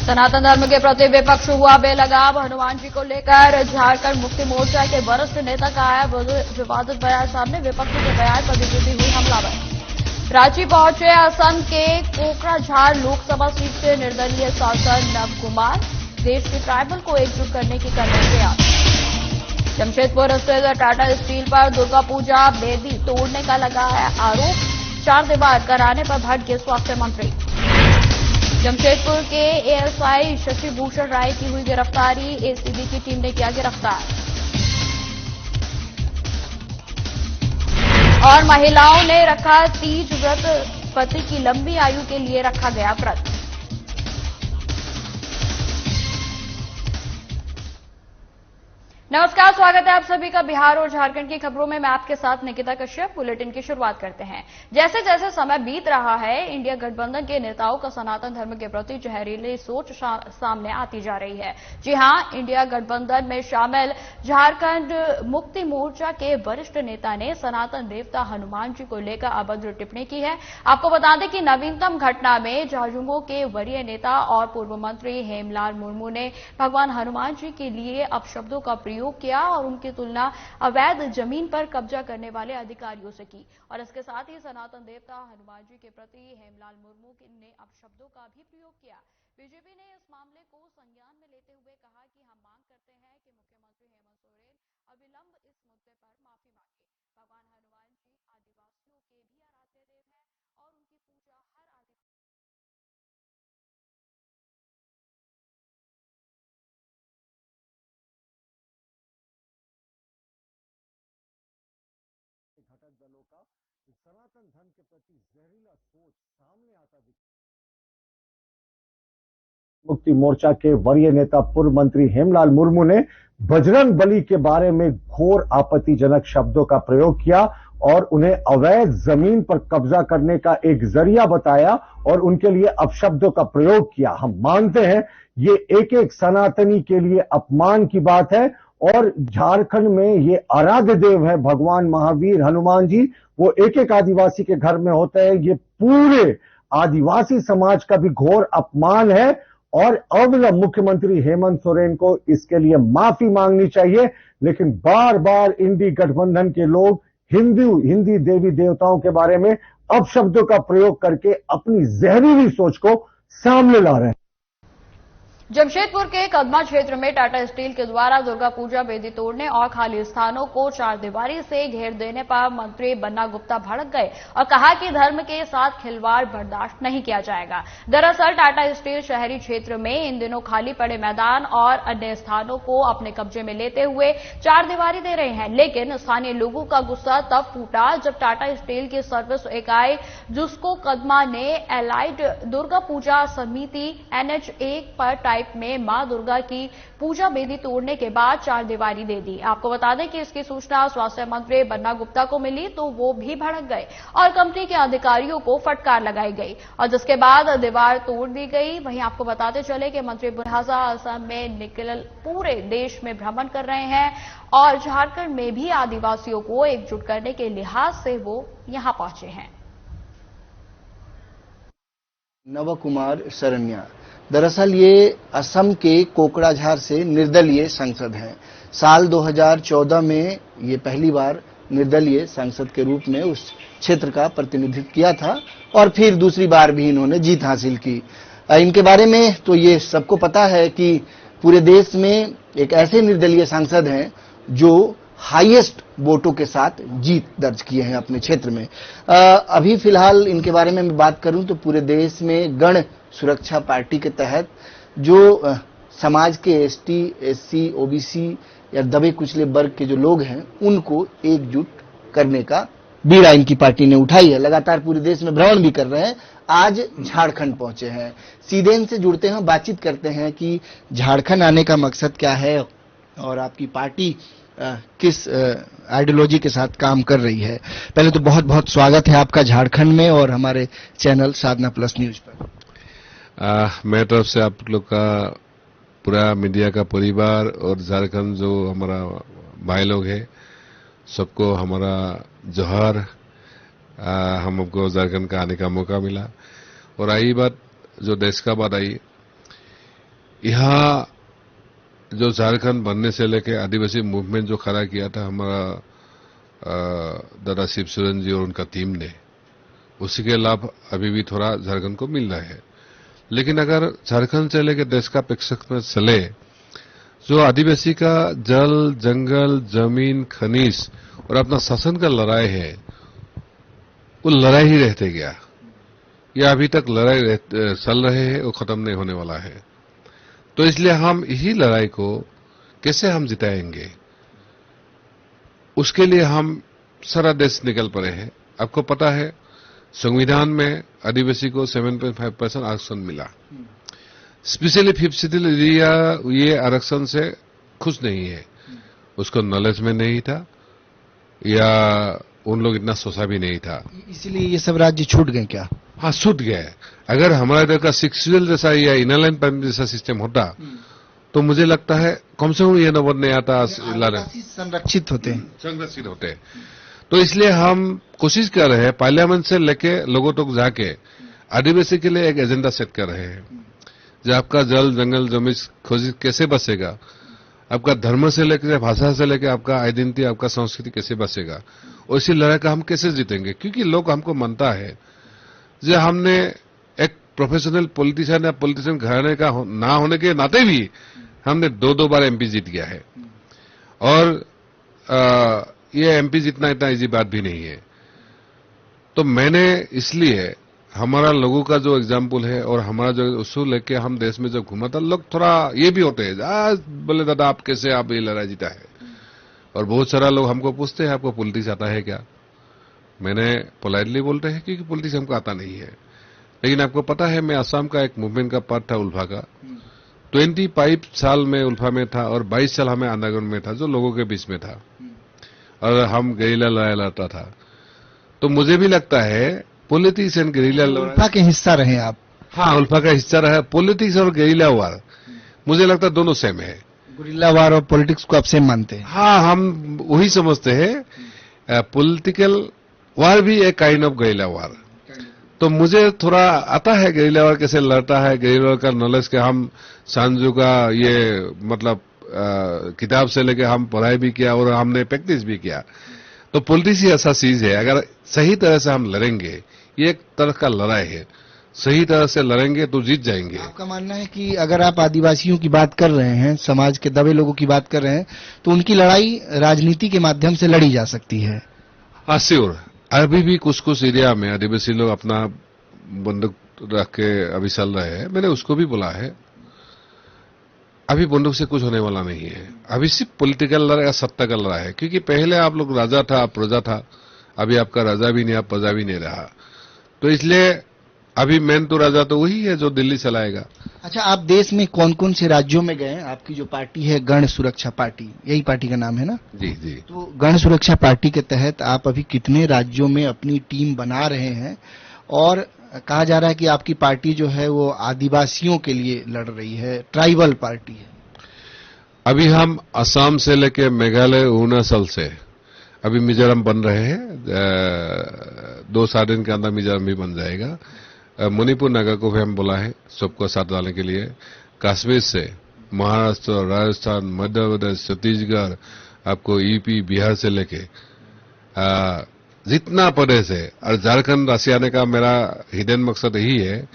सनातन धर्म के प्रति विपक्ष हुआ बेलगाम। हनुमान जी को लेकर झारखंड मुक्ति मोर्चा के वरिष्ठ नेता का आया विवादित बयान सामने। विपक्ष के बयान पर बीजेपी हुई हमलावर। रांची पहुंचे असम के कोकराझार लोकसभा सीट से निर्दलीय सांसद नव कुमार। देश के ट्राइबल को एकजुट करने की करने प्रयास। जमशेदपुर स्थित टाटा स्टील पर दुर्गा पूजा बेदी तोड़ने का लगा है आरोप। 4 दीवार कराने पर भड़क गए स्वास्थ्य मंत्री। जमशेदपुर के एएसआई शशि भूषण राय की हुई गिरफ्तारी। एसीबी की टीम ने किया गिरफ्तार। और महिलाओं ने रखा तीज व्रत। पति की लंबी आयु के लिए रखा गया व्रत। नमस्कार, स्वागत है आप सभी का बिहार और झारखंड की खबरों में। मैं आपके साथ निकिता कश्यप। बुलेटिन की शुरुआत करते हैं। जैसे जैसे समय बीत रहा है, इंडिया गठबंधन के नेताओं का सनातन धर्म के प्रति जहरीली सोच सामने आती जा रही है। जी हां, इंडिया गठबंधन में शामिल झारखंड मुक्ति मोर्चा के वरिष्ठ नेता ने सनातन देवता हनुमान जी को लेकर अभद्र टिप्पणी की है। आपको बता दें कि नवीनतम घटना में झाझुमो के वरीय नेता और पूर्व मंत्री हेमलाल मुर्मू ने भगवान हनुमान जी के लिए अपशब्दों का प्रयोग किया और उनकी तुलना अवैध जमीन पर कब्जा करने वाले अधिकारियों से की। और इसके साथ ही सनातन देवता हनुमान जी के प्रति हेमलाल मुर्मू ने अपशब्दों का भी प्रयोग किया। बीजेपी ने इस मामले को संज्ञान में लेते हुए कहा कि हम मांग करते हैं कि मुख्यमंत्री हेमंत सोरेन अविलंब इस मुद्दे पर माफी मांगे। भगवान हनुमान जी आदिवासियों के भी आराध्य देव हैं और उनकी पूजा हर घटक दलों का सनातन धर्म के प्रति जहरीला सोच सामने आता दिखा। मुक्ति मोर्चा के वरीय नेता पूर्व मंत्री हेमलाल मुर्मू ने बजरंग बली के बारे में घोर आपत्तिजनक शब्दों का प्रयोग किया और उन्हें अवैध जमीन पर कब्जा करने का एक जरिया बताया और उनके लिए अपशब्दों का प्रयोग किया। हम मानते हैं ये एक एक सनातनी के लिए अपमान की बात है और झारखंड में ये आराध्य देव है भगवान महावीर हनुमान जी। वो एक एक आदिवासी के घर में होते हैं। ये पूरे आदिवासी समाज का भी घोर अपमान है और अब मुख्यमंत्री हेमंत सोरेन को इसके लिए माफी मांगनी चाहिए। लेकिन बार बार इंडी गठबंधन के लोग हिंदी देवी देवताओं के बारे में अपशब्दों का प्रयोग करके अपनी जहरीली सोच को सामने ला रहे हैं। जमशेदपुर के कदमा क्षेत्र में टाटा स्टील के द्वारा दुर्गा पूजा बेदी तोड़ने और खाली स्थानों को 4 दीवारी से घेर देने पर मंत्री बन्ना गुप्ता भड़क गए और कहा कि धर्म के साथ खिलवाड़ बर्दाश्त नहीं किया जाएगा। दरअसल टाटा स्टील शहरी क्षेत्र में इन दिनों खाली पड़े मैदान और अन्य स्थानों को अपने कब्जे में लेते हुए 4 दीवारी दे रहे हैं। लेकिन स्थानीय लोगों का गुस्सा तब फूटा जब टाटा स्टील की सर्विस इकाई जुस्को कदमा ने एलाइड दुर्गा पूजा समिति NH1 पर में मां दुर्गा की पूजा बेदी तोड़ने के बाद 4 दीवारी दे दी। आपको बता दें कि इसकी सूचना स्वास्थ्य मंत्री बन्ना गुप्ता को मिली तो वो भी भड़क गए और कंपनी के अधिकारियों को फटकार लगाई गई और जिसके बाद दीवार तोड़ दी गई। वहीं आपको बताते चले कि मंत्री लिहाजा असम में निकल पूरे देश में भ्रमण कर रहे हैं और झारखंड में भी आदिवासियों को एकजुट करने के लिहाज से वो यहां पहुंचे हैं। नव कुमार शरण्या दरअसल ये असम के कोकराझार से निर्दलीय सांसद हैं। साल 2014 में ये पहली बार निर्दलीय सांसद के रूप में उस क्षेत्र का प्रतिनिधित्व किया था और फिर दूसरी बार भी इन्होंने जीत हासिल की। इनके बारे में तो ये सबको पता है कि पूरे देश में एक ऐसे निर्दलीय सांसद हैं जो हाईएस्ट वोटों के साथ जीत दर्ज किए हैं अपने क्षेत्र में। अभी फिलहाल इनके बारे में मैं बात करूं तो पूरे देश में गण सुरक्षा पार्टी के तहत जो समाज के ST, SC, OBC या दबे कुचले वर्ग के जो लोग हैं उनको एकजुट करने का बीड़ा इनकी पार्टी ने उठाई है। लगातार पूरे देश में भ्रमण भी कर रहे हैं। आज झारखंड पहुंचे हैं। सीधे इनसे जुड़ते हैं, बातचीत करते हैं कि झारखंड आने का मकसद क्या है और आपकी पार्टी किस आइडियोलॉजी के साथ काम कर रही है। पहले तो बहुत बहुत स्वागत है आपका झारखंड में और हमारे चैनल साधना प्लस न्यूज पर। मेरे तरफ से आप लोग का पूरा मीडिया का परिवार और झारखंड जो हमारा भाई लोग हैं सबको हमारा जोहार। हमको झारखंड का आने का मौका मिला और आई बात जो देश का बात आई यहाँ जो झारखंड बनने से लेके आदिवासी मूवमेंट जो खड़ा किया था हमारा दादा शिव सोरेन जी और उनका टीम ने, उसी के लाभ अभी भी थोड़ा झारखंड को मिल रहा है। लेकिन अगर झारखंड से लेकर देश का प्रेक्षक में चले, जो आदिवासी का जल, जंगल, जमीन, खनिज और अपना शासन का लड़ाई है, वो लड़ाई ही रहते गया। या अभी तक लड़ाई चल रहे हैं, वो खत्म नहीं होने वाला है। तो इसलिए हम यही लड़ाई को कैसे हम जिताएंगे, उसके लिए हम सारा देश निकल पड़े हैं। आपको पता है संविधान में आदिवासी को 7.5% आरक्षण मिला। स्पेशली 5th शेड्यूल एरिया ये आरक्षण से खुश नहीं है, उसको नॉलेज में नहीं था या उन लोग इतना सोचा भी नहीं था, इसलिए ये सब राज्य छूट गए क्या? हाँ, छूट गए। अगर हमारे इधर का 6th शेड्यूल जैसा या इनर लाइन परमिट जैसा सिस्टम होता तो मुझे लगता है कम से कम ये नंबर नहीं आता। संरक्षित होते हैं, संरक्षित होते। तो इसलिए हम कोशिश कर रहे हैं पार्लियामेंट से लेके लोगों तक जाके आदिवासी के लिए एक एजेंडा सेट कर रहे हैं, जो आपका जल, जंगल, जमीन खोज कैसे बचेगा, आपका धर्म से लेकर, भाषा से लेकर आपका आइडेंटिटी, आपका संस्कृति कैसे बचेगा, और इसी लड़ाई का हम कैसे जीतेंगे। क्योंकि लोग हमको मानता है जो हमने एक प्रोफेशनल पॉलिटिशियन या पॉलिटिशियन घराने का ना होने के नाते भी हमने 2 बार एमपी जीत गया है। और ये एमपी जीतना इतना इजी बात भी नहीं है। तो मैंने इसलिए हमारा लोगों का जो एग्जाम्पल है और हमारा जो उसूल लेके हम देश में जब घूमा था, लोग थोड़ा ये भी होते हैं, बोले दादा आप कैसे आप ये लड़ाई जीता है। और बहुत सारा लोग हमको पूछते हैं आपको पॉलिटिक्स आता है क्या। मैंने पोलाइटली बोलते हैं क्योंकि पॉलिटिक्स हमको आता नहीं है। लेकिन आपको पता है मैं असम का एक मूवमेंट का पार्ट था, उल्फा का। 25 साल में उल्फा में था और 22 साल हमें अंडरग्राउंड में था, जो लोगों के बीच में था, और हम गेरिला लड़ाई लड़ता था। तो मुझे भी लगता है पॉलिटिक्स एंड गेरिला उल्फा के हिस्सा रहे आप? हाँ, उल्फा का हिस्सा रहा। पॉलिटिक्स और गेरिला वार मुझे लगता है दोनों सेम है। गुरिल्ला वार और पॉलिटिक्स को आप सेम मानते हैं? हाँ, हम वही समझते हैं। पॉलिटिकल वार भी एक काइंड ऑफ गेरिला वार। तो मुझे थोड़ा आता है गेरिला वार कैसे लड़ता है, गेरिला वार का नॉलेज के हम सांजू का ये मतलब किताब से लेके हम पढ़ाई भी किया और हमने प्रैक्टिस भी किया। तो पॉलिटिक्स ही ऐसा चीज है, अगर सही तरह से हम लड़ेंगे, ये एक तरह का लड़ाई है, सही तरह से लड़ेंगे तो जीत जाएंगे। आपका मानना है कि अगर आप आदिवासियों की बात कर रहे हैं, समाज के दबे लोगों की बात कर रहे हैं, तो उनकी लड़ाई राजनीति के माध्यम से लड़ी जा सकती है? हाँ, श्योर। अभी भी कुछ एरिया में आदिवासी लोग अपना बंदूक रख के अभी चल रहे हैं। मैंने उसको भी बोला है अभी बंदूक से कुछ होने वाला नहीं है, अभी सिर्फ पॉलिटिकल लड़ाई, सत्ता का लड़ाई है। क्योंकि पहले आप लोग राजा था, आप प्रजा था, अभी आपका राजा भी नहीं, आप प्रजा भी नहीं रहा। तो इसलिए अभी मेन तो राजा तो वही है जो दिल्ली चलाएगा। अच्छा, आप देश में कौन कौन से राज्यों में गए? आपकी जो पार्टी है गण सुरक्षा पार्टी, यही पार्टी का नाम है ना? जी जी। तो गण सुरक्षा पार्टी के तहत आप अभी कितने राज्यों में अपनी टीम बना रहे हैं? और कहा जा रहा है कि आपकी पार्टी जो है वो आदिवासियों के लिए लड़ रही है, ट्राइबल पार्टी है। अभी हम असम से लेके मेघालय, अरुणाचल से अभी मिजोरम बन रहे हैं। 2-4 दिन के अंदर मिजोरम भी बन जाएगा। मणिपुर, नागा को भी हम बोला है सबको साथ डालने के लिए। कश्मीर से महाराष्ट्र, राजस्थान, मध्य प्रदेश, छत्तीसगढ़, आपको यूपी, बिहार से लेके जितना प्रदेश है, और झारखंड राशि आने का मेरा हिडन मकसद यही है।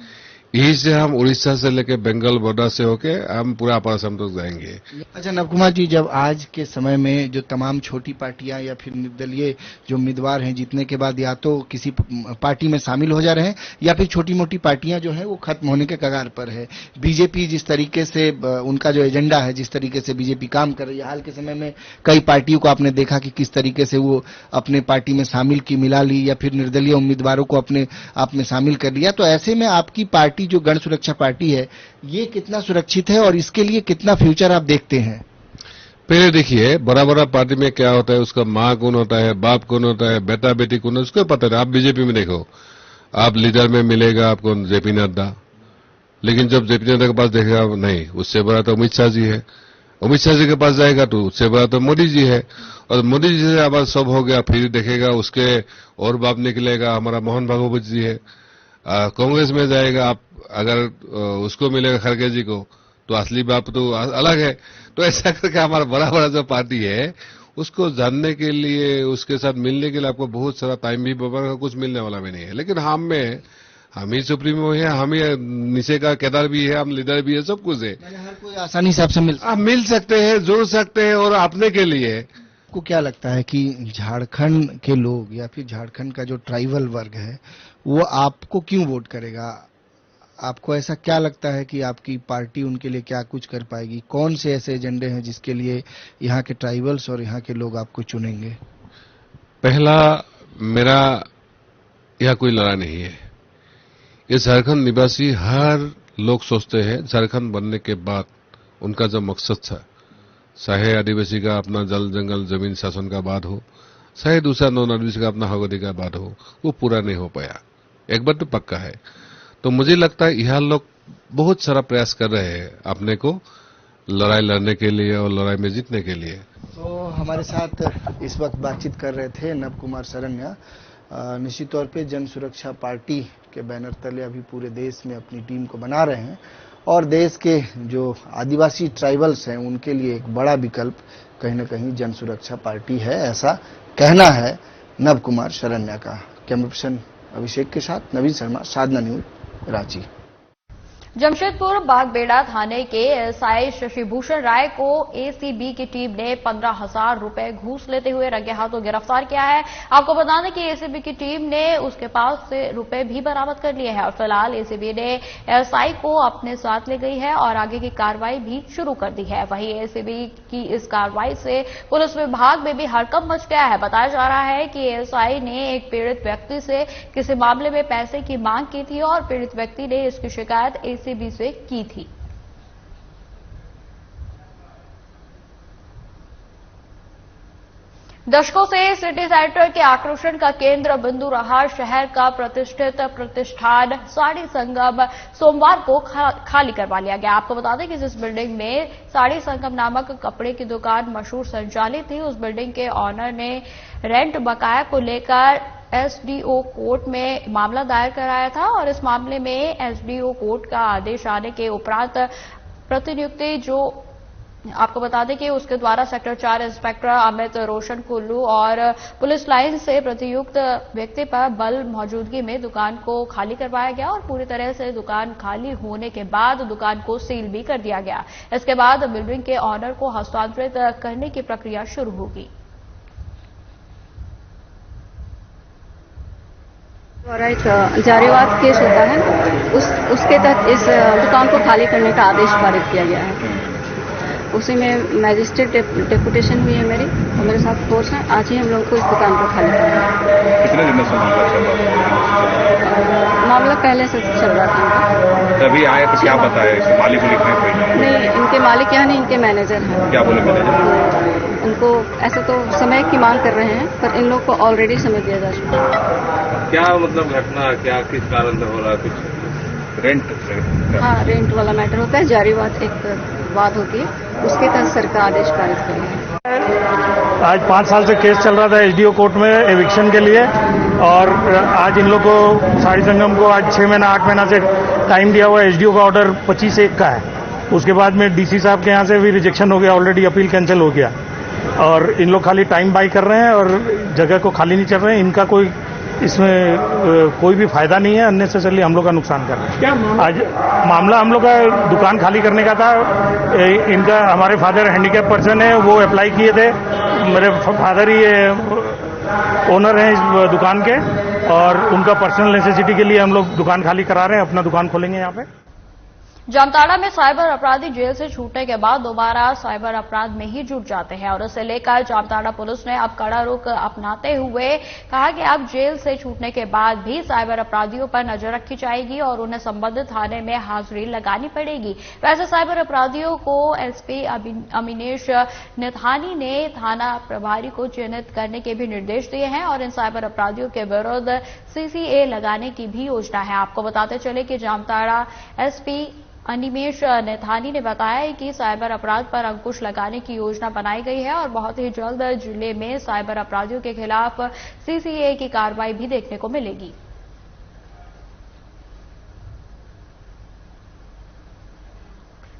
यही से हम उड़ीसा से लेके बंगाल बॉर्डर से होके हम पूरा अपर असम तक जाएंगे। अच्छा नवकुमार जी, जब आज के समय में जो तमाम छोटी पार्टियां या फिर निर्दलीय जो उम्मीदवार हैं, जीतने के बाद या तो किसी पार्टी में शामिल हो जा रहे हैं या फिर छोटी मोटी पार्टियां जो हैं वो खत्म होने के कगार पर है। बीजेपी जिस तरीके से उनका जो एजेंडा है, जिस तरीके से बीजेपी काम कर रही है, हाल के समय में कई पार्टियों को आपने देखा कि किस तरीके से वो अपने पार्टी में शामिल की, मिला ली या फिर निर्दलीय उम्मीदवारों को अपने आप में शामिल कर लिया। तो ऐसे में आपकी पार्टी जो गण सुरक्षा पार्टी है, ये कितना सुरक्षित है और इसके लिए कितना फ्यूचर आप देखते हैं? पहले देखिए, बड़ा बड़ा पार्टी में क्या होता है, उसका माँ कौन होता है, बाप कौन होता है, बेटा बेटी कौन है, उसको पता है। आप बीजेपी में देखो, आप लीडर में मिलेगा आपको जेपी नड्डा, लेकिन जब जेपी नड्डा के पास देखेगा, नहीं, उससे बड़ा तो अमित शाह जी है। अमित शाह जी के पास जाएगा तो उससे बड़ा तो मोदी जी है। और मोदी जी से अब सब हो गया, फिर देखेगा उसके और बाप निकलेगा, हमारा मोहन भागवत जी है। कांग्रेस में जाएगा, आप अगर उसको मिलेगा खड़गे जी को, तो असली बाप तो अलग है। तो ऐसा करके हमारा बड़ा बड़ा जो पार्टी है उसको जानने के लिए, उसके साथ मिलने के लिए आपको बहुत सारा टाइम भी बर्बाद, कुछ मिलने वाला भी नहीं है। लेकिन हम ही सुप्रीमो है, हम ही नीचे का केदार भी है, हम लीडर भी है, सब कुछ है। हर कोई आसानी से आपसे मिल सकते हैं, जुड़ सकते हैं। और अपने के लिए आपको क्या लगता है कि झारखंड के लोग या फिर झारखंड का जो ट्राइबल वर्ग है वो आपको क्यों वोट करेगा? आपको ऐसा क्या लगता है कि आपकी पार्टी उनके लिए क्या कुछ कर पाएगी? कौन से ऐसे एजेंडे हैं जिसके लिए यहाँ के ट्राइबल्स और यहाँ के लोग आपको चुनेंगे? पहला, मेरा यह कोई लड़ाई नहीं है। ये झारखंड निवासी हर लोग सोचते हैं झारखंड बनने के बाद उनका जो मकसद था, चाहे आदिवासी का अपना जल जंगल जमीन शासन का बात हो, चाहे दूसरा नॉन आदिवासी का अपना हक अधिकार बात हो, वो पूरा नहीं हो पाया। एक बार तो पक्का है। तो मुझे लगता है यह लोग बहुत सारा प्रयास कर रहे हैं अपने को लड़ाई लड़ने के लिए और लड़ाई में जीतने के लिए। तो हमारे साथ इस वक्त बातचीत कर रहे थे नव कुमार सरन्या। निश्चित तौर पे जन सुरक्षा पार्टी के बैनर तले अभी पूरे देश में अपनी टीम को बना रहे हैं और देश के जो आदिवासी ट्राइबल्स हैं उनके लिए एक बड़ा विकल्प कहीं न कहीं जन सुरक्षा पार्टी है, ऐसा कहना है नव कुमार सरन्या का। कैमरा पर्सन अभिषेक के साथ नवीन शर्मा, साधना न्यूज, रांची। जमशेदपुर बागबेड़ा थाने के एसआई शशिभूषण राय को एसीबी की टीम ने 15,000 रुपए घूस लेते हुए रंगे हाथों गिरफ्तार किया है। आपको बता दें कि एसीबी की टीम ने उसके पास से रुपए भी बरामद कर लिए हैं और फिलहाल एसीबी ने एसआई को अपने साथ ले गई है और आगे की कार्रवाई भी शुरू कर दी है। वहीं एसीबी की इस कार्रवाई से पुलिस विभाग में भी हड़कंप मच गया है। बताया जा रहा है कि एसआई ने एक पीड़ित व्यक्ति से किसी मामले में पैसे की मांग की थी और पीड़ित व्यक्ति ने इसकी शिकायत एसीबी से की थी। दशकों से सिटी सेंटर के आकर्षण का केंद्र बिंदु रहा शहर का प्रतिष्ठित प्रतिष्ठान साड़ी संगम सोमवार को खाली करवा लिया गया। आपको बता दें कि जिस बिल्डिंग में साड़ी संगम नामक कपड़े की दुकान मशहूर संचालित थी, उस बिल्डिंग के ऑनर ने रेंट बकाया को लेकर एसडीओ कोर्ट में मामला दायर कराया था और इस मामले में एसडीओ कोर्ट का आदेश आने के उपरांत प्रतिनियुक्ति जो आपको बता दें कि उसके द्वारा सेक्टर 4 इंस्पेक्टर अमित रोशन कुल्लू और पुलिस लाइन से प्रतियुक्त व्यक्ति पर बल मौजूदगी में दुकान को खाली करवाया गया और पूरी तरह से दुकान खाली होने के बाद दुकान को सील भी कर दिया गया। इसके बाद बिल्डिंग के ऑनर को हस्तांतरित करने की प्रक्रिया शुरू होगी। द्वारा एक जारीवाद केस होता है, उसके तहत इस दुकान को खाली करने का आदेश पारित किया गया है। उसी में मैजिस्ट्रेट डेपुटेशन हुई है मेरी और मेरे साथ फोर्स है। आज ही हम लोग को इस दुकान को खाली करना है। कितने दिनों से मामला चल रहा था? मामला पहले से चल रहा था। तभी आए तो क्या बताया? मालिक को लिखने कोई नहीं, इनके मालिक यहाँ नहीं, इनके मैनेजर हैं। क्या बोले मैनेजर? उनको ऐसे तो समय की मांग कर रहे हैं पर इन लोग को ऑलरेडी समय दिया जा चुका है। क्या मतलब घटना क्या किस कारण से हो रहा है? कुछ रेंट? हाँ, रेंट वाला मैटर होता है। जारीवाद एक बात होती है, उसके तहत सरकार आदेश पारित करेगी। आज 5 साल से केस चल रहा था एसडीओ कोर्ट में एविक्शन के लिए और आज इन लोग को साड़ी संगम को आज 6 महीना 8 महीना से टाइम दिया हुआ है। एसडीओ का ऑर्डर 25/1 का है। उसके बाद में डीसी साहब के यहाँ से भी रिजेक्शन हो गया, ऑलरेडी अपील कैंसिल हो गया और इन लोग खाली टाइम बाई कर रहे हैं और जगह को खाली नहीं चल रहे हैं। इनका कोई इसमें कोई भी फायदा नहीं है, अननेसेसरली हम लोग का नुकसान कर रहे हैं। क्या आज मामला हम लोग का दुकान खाली करने का था। इनका हमारे फादर हैंडीकैप पर्सन है, वो अप्लाई किए थे। मेरे फादर ही ओनर हैं इस दुकान के और उनका पर्सनल नेसेसिटी के लिए हम लोग दुकान खाली करा रहे हैं। अपना दुकान खोलेंगे यहाँ पे। जामताड़ा में साइबर अपराधी जेल से छूटने के बाद दोबारा साइबर अपराध में ही जुट जाते हैं और इसे लेकर जामताड़ा पुलिस ने अब कड़ा रुख अपनाते हुए कहा कि अब जेल से छूटने के बाद भी साइबर अपराधियों पर नजर रखी जाएगी और उन्हें संबंधित थाने में हाजिरी लगानी पड़ेगी। वैसे साइबर अपराधियों को एसपी अमीनेश नेथानी ने थाना प्रभारी को चिन्हित करने के भी निर्देश दिए हैं और इन साइबर अपराधियों के विरुद्ध सीसीए लगाने की भी योजना है। आपको बताते चले कि जामताड़ा एसपी अनिमेश नेथानी ने बताया कि साइबर अपराध पर अंकुश लगाने की योजना बनाई गई है और बहुत ही जल्द जिले में साइबर अपराधियों के खिलाफ सीसीए की कार्रवाई भी देखने को मिलेगी।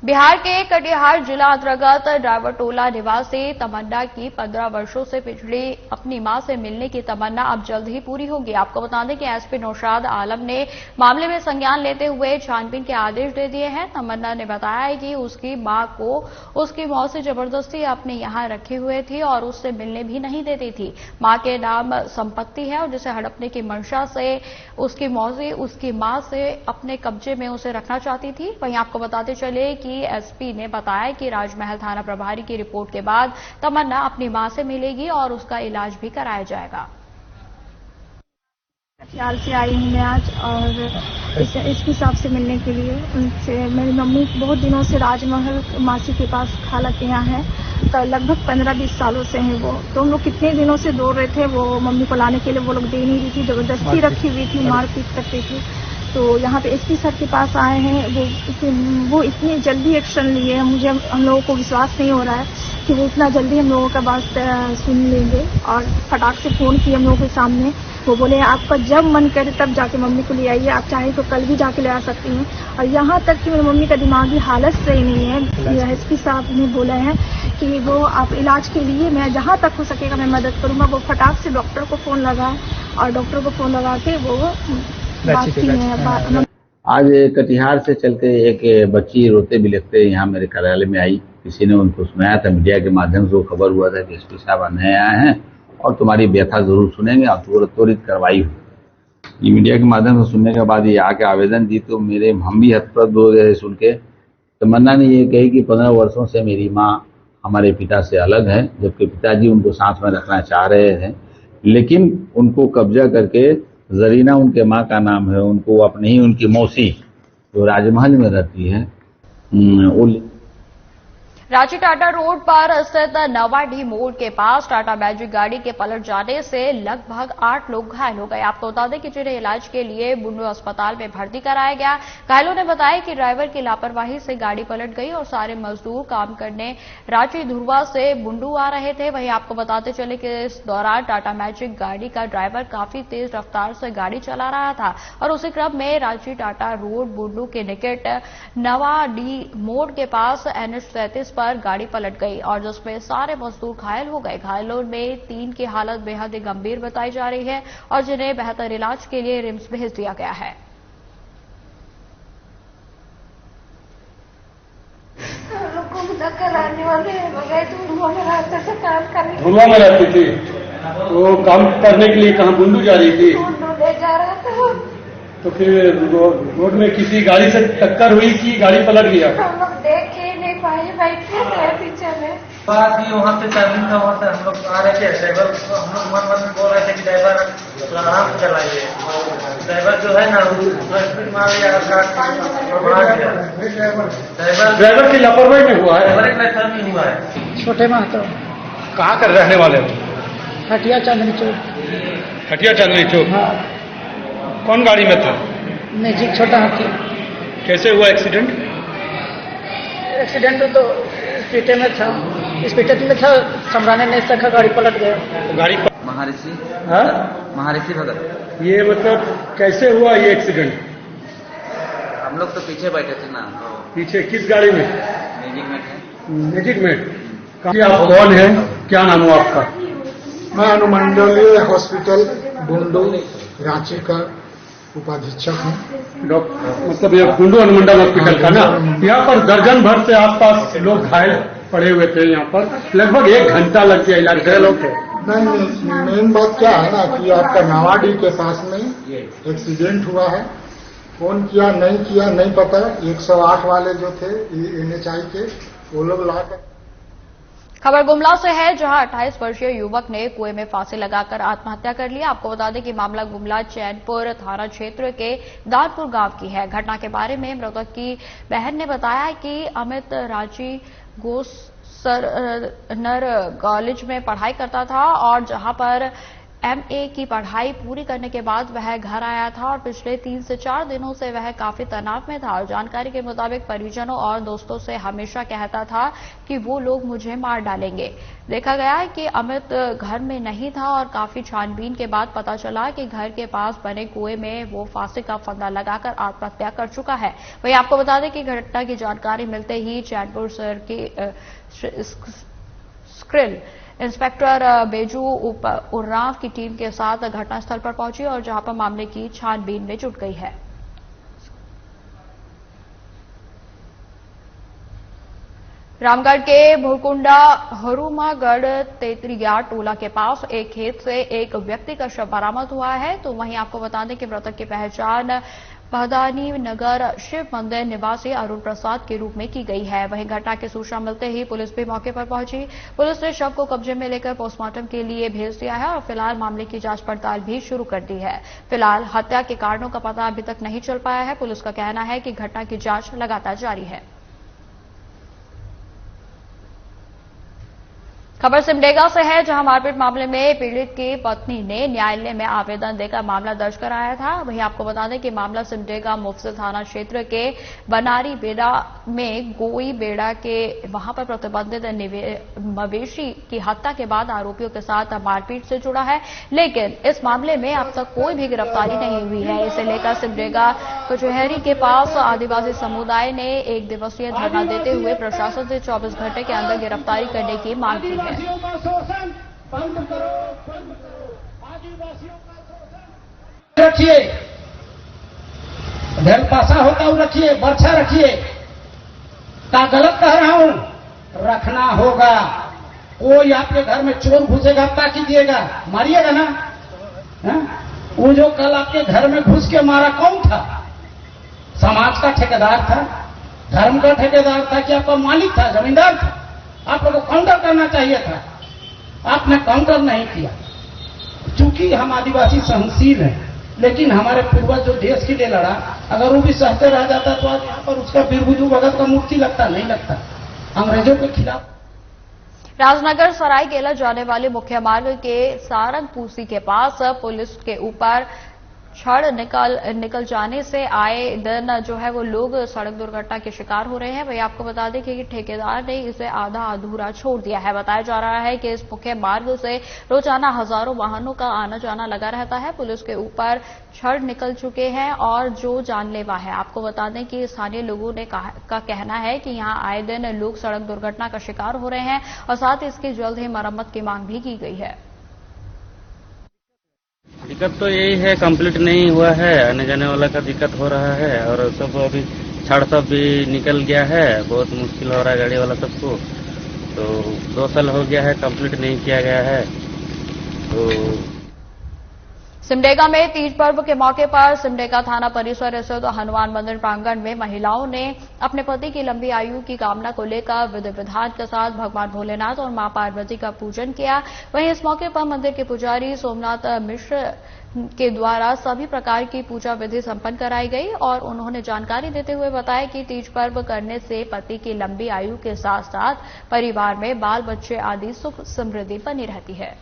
बिहार के कटिहार जिला अंतर्गत ड्राइवरटोला निवासी तमन्ना की 15 वर्षों से पिछड़ी अपनी मां से मिलने की तमन्ना अब जल्द ही पूरी होगी। आपको बता दें कि एसपी नौशाद आलम ने मामले में संज्ञान लेते हुए छानबीन के आदेश दे दिए हैं। तमन्ना ने बताया कि उसकी मां को उसकी मौसी जबरदस्ती अपने यहां रखे हुए थी और उससे मिलने भी नहीं देती थी। मां के नाम संपत्ति है और जिसे हड़पने की मंशा से उसकी मौसी उसकी मां से अपने कब्जे में उसे रखना चाहती थी। वहीं आपको बताते चले कि एसपी ने बताया कि राजमहल थाना प्रभारी की रिपोर्ट के बाद तमन्ना अपनी मां से मिलेगी और उसका इलाज भी कराया जाएगा। कटिहार से आई हूँ मैं आज और एसपी साहब से मिलने के लिए। उनसे मेरी मम्मी बहुत दिनों से राजमहल मासी के पास खाला के यहाँ है, तो लगभग 15-20 सालों से हैं वो। तो हम लोग कितने दिनों से दौड़ रहे थे, वो मम्मी को लाने के लिए वो लोग दे नहीं रही थी, जबरदस्ती रखी हुई थी, मारपीट करती थी। तो यहाँ पे एसपी सर के पास आए हैं, वो इतनी जल्दी एक्शन लिए, मुझे हम लोगों को विश्वास नहीं हो रहा है कि वो इतना जल्दी हम लोगों का बात सुन लेंगे। और फटाक से फोन किए हम लोगों के सामने, वो बोले आपका जब मन करे तब जाके मम्मी को ले आइए, आप चाहे तो कल भी जाके ले आ सकती हैं। और यहाँ तक कि मेरी मम्मी का दिमागी हालत सही नहीं है। एसपी साहब ने बोले हैं कि वो आप इलाज के लिए मैं जहाँ तक हो सकेगा मैं मदद करूँगा। वो फटाक से डॉक्टर को फोन लगाए और डॉक्टर को फोन लगा के वो बात की है। आज कटिहार से चल के एक बच्ची रोते बिलखते यहाँ मेरे कार्यालय में आई। किसी ने उनको सुनाया था, मीडिया के माध्यम से वो खबर हुआ था कि एसपी साहब नए आए हैं और तुम्हारी व्यथा जरूर सुनेंगे और त्वरित कार्रवाई हुई। ये मीडिया के माध्यम से सुनने के बाद ये आके आवेदन दी तो मेरे हम भी हतप्रभ हो गए सुन के। तमन्ना ने ये कही कि 15 वर्षों से मेरी माँ हमारे पिता से अलग है, जबकि पिताजी उनको साथ में रखना चाह रहे हैं, लेकिन उनको कब्जा करके जरीना उनके माँ का नाम है, उनको अपने ही उनकी मौसी जो राजमहल में रहती है रांची टाटा रोड पर स्थित नवाडी मोड़ के पास टाटा मैजिक गाड़ी के पलट जाने से लगभग 8 लोग घायल हो गए। आपको बता दें कि जिन्हें इलाज के लिए बुंडू अस्पताल में भर्ती कराया गया। घायलों ने बताया कि ड्राइवर की लापरवाही से गाड़ी पलट गई और सारे मजदूर काम करने रांची धुरवा से बुंडू आ रहे थे। वहीं आपको बताते चले कि इस दौरान टाटा मैजिक गाड़ी का ड्राइवर काफी तेज रफ्तार से गाड़ी चला रहा था और उसी क्रम में रांची टाटा रोड बुंडू के निकट नवाडी मोड़ के पास NH-37 पर गाड़ी पलट गई और जिसमें सारे मजदूर घायल हो गए। घायलों में 3 की हालत बेहद गंभीर बताई जा रही है और जिन्हें बेहतर इलाज के लिए रिम्स भेज दिया गया है। धुरवा में रहती थी, वो काम करने के लिए कहाँ बुंडू जा रही थी, ले जा रहा था। तो फिर रोड में किसी गाड़ी से टक्कर हुई कि गाड़ी पलट गया? हम लोग देख ही नहीं पाए, बैठे थे पीछे में। बात भी वहाँ पे चार्जिंग था, वहाँ से हम लोग आ रहे थे, ड्राइवर हम लोग मन में बोल रहे थे कि ड्राइवर आराम से चलाइए। ड्राइवर जो है ना स्पीड मार लिया, ड्राइवर की लापरवाही में हुआ है। ड्राइवर नहीं हुआ है। छोटे महतो कहाँ कर रहने वाले हो? हटिया चांदनी चौक। हटिया चांदनी चौक। हाँ। कौन गाड़ी में था? मैजिक छोटा हाथी। कैसे हुआ एक्सीडेंट? एक्सीडेंट तो स्पीडे में था, स्पीडे में था, समराने ने सखा गाड़ी पलट गया। तो गाड़ी महर्षि भगत। ये मतलब कैसे हुआ ये एक्सीडेंट? हम लोग तो पीछे बैठे थे ना। पीछे किस गाड़ी में? मैजिक में थे। मैजिक में। आप कौन है, क्या नाम हुआ आपका? मैं अनुमंडलीय हॉस्पिटल बुंडू रांची का उपाधीक्षक हूँ। डॉक्टर मतलब ये बुंडू अनुमंडल हॉस्पिटल का ना। यहाँ पर दर्जन भर से आसपास लोग घायल पड़े हुए थे। यहाँ पर लगभग 1 घंटा लग गया इलाज। लोग थे नहीं, मेन बात क्या है ना कि आपका नवाडी के पास में एक्सीडेंट हुआ है। फोन किया नहीं पता। 108 वाले जो थे NHI के, वो लोग लाकर। खबर गुमला से है, जहां 28 वर्षीय युवक ने कुएं में फांसी लगाकर आत्महत्या कर लिया। आपको बता दें कि मामला गुमला चैनपुर थाना क्षेत्र के दानपुर गांव की है। घटना के बारे में मृतक की बहन ने बताया कि अमित रांची गोसरनर कॉलेज में पढ़ाई करता था और जहां पर MA की पढ़ाई पूरी करने के बाद वह घर आया था और पिछले 3 से 4 दिनों से वह काफी तनाव में था और जानकारी के मुताबिक परिजनों और दोस्तों से हमेशा कहता था कि वो लोग मुझे मार डालेंगे। देखा गया है कि अमित घर में नहीं था और काफी छानबीन के बाद पता चला कि घर के पास बने कुएं में वो फांसी का फंदा लगाकर आत्महत्या कर चुका है। वहीं आपको बता दें कि घटना की जानकारी मिलते ही चैनपुर शहर की स्क्रिल इंस्पेक्टर बेजू उर्राव की टीम के साथ घटनास्थल पर पहुंची और जहां पर मामले की छानबीन में जुट गई है। रामगढ़ के भुरकुंडा हरुमागढ़ तेतरिया टोला के पास एक खेत से एक व्यक्ति का शव बरामद हुआ है। तो वहीं आपको बता दें कि मृतक की पहचान पहदानी नगर शिव मंदिर निवासी अरुण प्रसाद के रूप में की गई है। वहीं घटना की सूचना मिलते ही पुलिस भी मौके पर पहुंची। पुलिस ने शव को कब्जे में लेकर पोस्टमार्टम के लिए भेज दिया है और फिलहाल मामले की जांच पड़ताल भी शुरू कर दी है। फिलहाल हत्या के कारणों का पता अभी तक नहीं चल पाया है। पुलिस का कहना है कि घटना की जांच लगातार जारी है। खबर सिमडेगा से है, जहां मारपीट मामले में पीड़ित की पत्नी ने न्यायालय में आवेदन देकर मामला दर्ज कराया था। वहीं आपको बता दें कि मामला सिमडेगा मुफस्सिल थाना क्षेत्र के बनारी बेड़ा में गोई बेड़ा के वहां पर प्रतिबंधित मवेशी की हत्या के बाद आरोपियों के साथ मारपीट से जुड़ा है। लेकिन इस मामले में अब तक कोई भी गिरफ्तारी नहीं हुई है। इसे लेकर सिमडेगा कचहरी के पास आदिवासी समुदाय ने 1 दिवसीय धरना देते हुए प्रशासन से 24 घंटे के अंदर गिरफ्तारी करने की मांग की है। आदिवासियों का शोषण बंद करो, बंद करो। आदिवासियों का शोषण रखिए, ढेल पासा होता हूं रखिए, बर्छा रखिए। क्या गलत कह रहा हूं? रखना होगा। कोई आपके घर में चोर घुसेगा, क्या कीजिएगा? मारिएगा ना। वो जो कल आपके घर में घुस के मारा कौन था? समाज का ठेकेदार था, धर्म का ठेकेदार था कि आपका मालिक था, जमींदार था? आप लोगों को काउंटर करना चाहिए था, आपने काउंटर नहीं किया। चूंकि हम आदिवासी सहनशील हैं, लेकिन हमारे पूर्वज जो देश के लिए लड़ा, अगर वो भी सहते रह जाता तो आज यहाँ पर उसका बीरबुजू भगत का मूर्ति लगता नहीं लगता। अंग्रेजों के खिलाफ राजनगर सरायकेला जाने वाले मुख्य मार्ग के सारंगपूसी के पास पुलिस के ऊपर छड़ निकल जाने से आए दिन जो है वो लोग सड़क दुर्घटना के शिकार हो रहे हैं। वही आपको बता दें कि ठेकेदार ने इसे आधा अधूरा छोड़ दिया है। बताया जा रहा है कि इस मुख्य मार्ग से रोजाना हजारों वाहनों का आना जाना लगा रहता है। पुलिस के ऊपर छड़ निकल चुके हैं और जो जानलेवा है। आपको बता दें कि स्थानीय लोगों ने का कहना है कि यहां आए दिन लोग सड़क दुर्घटना का शिकार हो रहे हैं और साथ ही इसकी जल्द ही मरम्मत की मांग भी की गई है। दिक्कत तो यही है, कंप्लीट नहीं हुआ है, आने जाने वाला का दिक्कत हो रहा है और सब अभी छड़ सब भी निकल गया है, बहुत मुश्किल हो रहा है गाड़ी वाला सबको। तो 2 साल हो गया है, कंप्लीट नहीं किया गया है। तो सिमडेगा में तीज पर्व के मौके पर सिमडेगा थाना परिसर स्थित हनुमान मंदिर प्रांगण में महिलाओं ने अपने पति की लंबी आयु की कामना को लेकर विधि विधान के साथ भगवान भोलेनाथ और मां पार्वती का पूजन किया। वहीं इस मौके पर मंदिर के पुजारी सोमनाथ मिश्र के द्वारा सभी प्रकार की पूजा विधि संपन्न कराई गई और उन्होंने जानकारी देते हुए बताया कि तीज पर्व करने से पति की लंबी आयु के साथ साथ परिवार में बाल बच्चे आदि सुख समृद्धि बनी रहती है।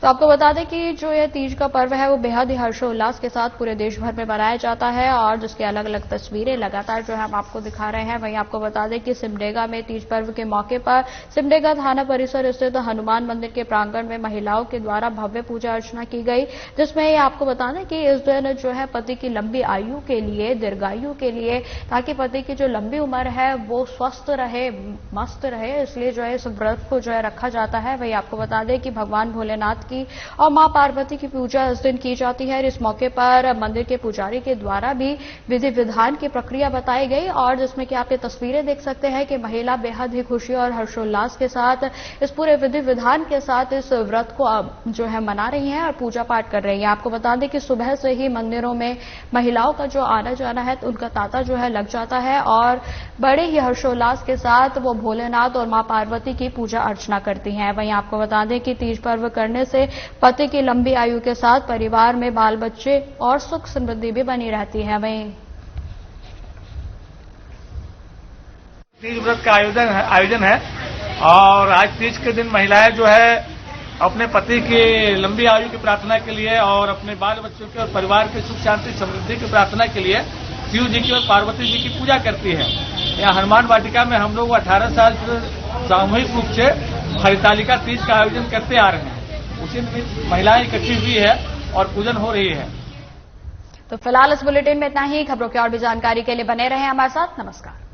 तो आपको बता दें कि जो यह तीज का पर्व है वो बेहद ही हर्षोल्लास के साथ पूरे देश भर में मनाया जाता है और जिसकी अलग अलग तस्वीरें लगातार जो है हम आपको दिखा रहे हैं। वहीं आपको बता दें कि सिमडेगा में तीज पर्व के मौके पर सिमडेगा थाना परिसर स्थित हनुमान मंदिर के प्रांगण में महिलाओं के द्वारा भव्य पूजा अर्चना की गई, जिसमें आपको बता दें कि इस दिन जो है पति की लंबी आयु के लिए, दीर्घायु के लिए, ताकि पति की जो लंबी उम्र है वो स्वस्थ रहे, मस्त रहे, इसलिए जो है इस व्रत को जो है रखा जाता है। वही आपको बता दें कि भगवान भोलेनाथ की और मां पार्वती की पूजा इस दिन की जाती है। इस मौके पर मंदिर के पुजारी के द्वारा भी विधि विधान की प्रक्रिया बताई गई और जिसमें कि आप ये तस्वीरें देख सकते हैं कि महिला बेहद ही खुशी और हर्षोल्लास के साथ इस पूरे विधि विधान के साथ इस व्रत को जो है मना रही हैं और पूजा पाठ कर रही हैं। आपको बता दें कि सुबह से ही मंदिरों में महिलाओं का जो आना जाना है तो उनका तांता जो है लग जाता है और बड़े ही हर्षोल्लास के साथ वो भोलेनाथ और मां पार्वती की पूजा अर्चना करती हैं। वहीं आपको बता दें कि तीज पर्व करने से पति की लंबी आयु के साथ परिवार में बाल बच्चे और सुख समृद्धि भी बनी रहती है। वहीं तीज व्रत का आयोजन है और आज तीज के दिन महिलाएं जो है अपने पति की लंबी आयु की प्रार्थना के लिए और अपने बाल बच्चों के और परिवार के सुख शांति समृद्धि की प्रार्थना के लिए शिव जी की और पार्वती जी की पूजा करती है। यहाँ हनुमान वाटिका में हम लोग 18 साल से सामूहिक रूप से हरितालिका तीज का आयोजन करते आ रहे हैं। उसी निमित्त महिलाएं इकट्ठी हुई है और पूजन हो रही है। तो फिलहाल इस बुलेटिन में इतना ही। खबरों की और भी जानकारी के लिए बने रहें हमारे साथ। नमस्कार।